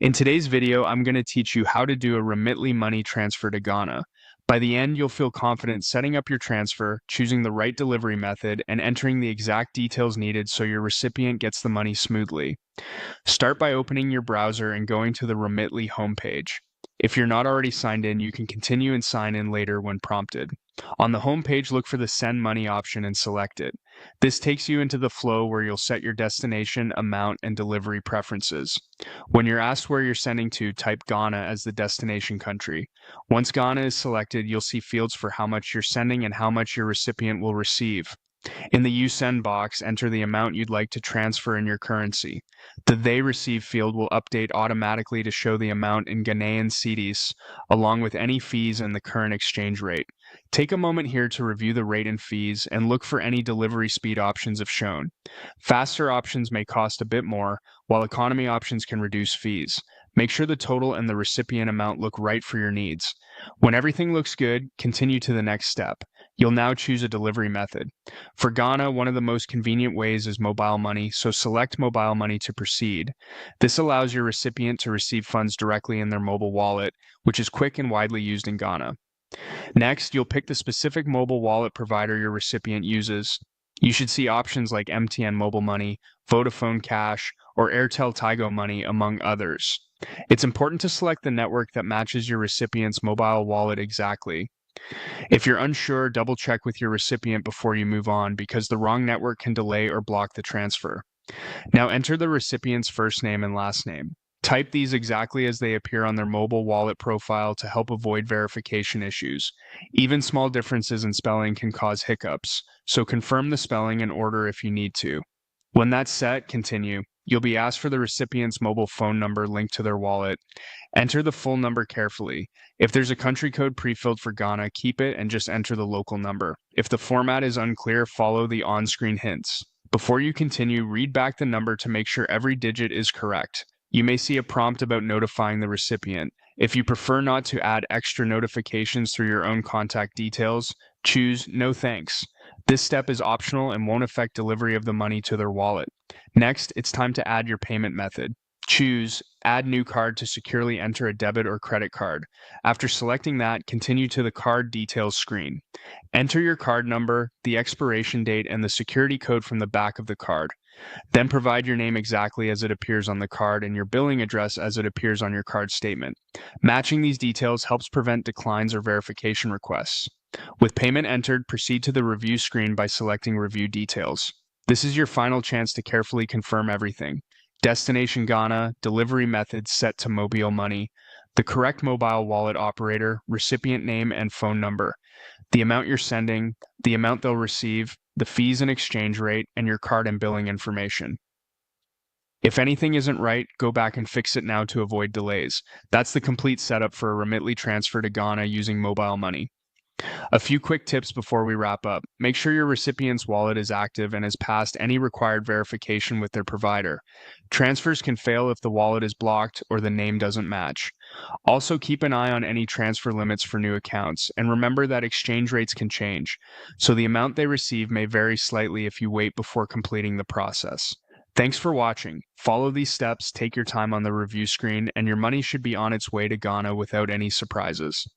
In today's video, I'm going to teach you how to do a Remitly money transfer to Ghana. By the end, you'll feel confident setting up your transfer, choosing the right delivery method, and entering the exact details needed so your recipient gets the money smoothly. Start by opening your browser and going to the Remitly homepage. If you're not already signed in, you can continue and sign in later when prompted. On the homepage, look for the Send Money option and select it. This takes you into the flow where you'll set your destination, amount, and delivery preferences. When you're asked where you're sending to, type Ghana as the destination country. Once Ghana is selected, you'll see fields for how much you're sending and how much your recipient will receive. In the You Send box, enter the amount you'd like to transfer in your currency. The They Receive field will update automatically to show the amount in Ghanaian cedis, along with any fees and the current exchange rate. Take a moment here to review the rate and fees and look for any delivery speed options if shown. Faster options may cost a bit more, while economy options can reduce fees. Make sure the total and the recipient amount look right for your needs. When everything looks good, continue to the next step. You'll now choose a delivery method. For Ghana, one of the most convenient ways is mobile money, so select mobile money to proceed. This allows your recipient to receive funds directly in their mobile wallet, which is quick and widely used in Ghana. Next, you'll pick the specific mobile wallet provider your recipient uses. You should see options like MTN Mobile Money, Vodafone Cash, or Airtel Tigo Money, among others. It's important to select the network that matches your recipient's mobile wallet exactly. If you're unsure, double check with your recipient before you move on because the wrong network can delay or block the transfer. Now enter the recipient's first name and last name. Type these exactly as they appear on their mobile wallet profile to help avoid verification issues. Even small differences in spelling can cause hiccups, so confirm the spelling and order if you need to. When that's set, continue. You'll be asked for the recipient's mobile phone number linked to their wallet. Enter the full number carefully. If there's a country code pre-filled for Ghana, keep it and just enter the local number. If the format is unclear, follow the on-screen hints. Before you continue, read back the number to make sure every digit is correct. You may see a prompt about notifying the recipient. If you prefer not to add extra notifications through your own contact details, choose No Thanks. This step is optional and won't affect delivery of the money to their wallet. Next, it's time to add your payment method. Choose Add New Card to securely enter a debit or credit card. After selecting that, continue to the card details screen. Enter your card number, the expiration date, and the security code from the back of the card. Then provide your name exactly as it appears on the card and your billing address as it appears on your card statement. Matching these details helps prevent declines or verification requests. With payment entered, proceed to the review screen by selecting Review Details. This is your final chance to carefully confirm everything. Destination Ghana, delivery method set to mobile money, the correct mobile wallet operator, recipient name and phone number, the amount you're sending, the amount they'll receive, the fees and exchange rate, and your card and billing information. If anything isn't right, go back and fix it now to avoid delays. That's the complete setup for a Remitly transfer to Ghana using mobile money. A few quick tips before we wrap up. Make sure your recipient's wallet is active and has passed any required verification with their provider. Transfers can fail if the wallet is blocked or the name doesn't match. Also, keep an eye on any transfer limits for new accounts, and remember that exchange rates can change, so the amount they receive may vary slightly if you wait before completing the process. Thanks for watching. Follow these steps, take your time on the review screen, and your money should be on its way to Ghana without any surprises.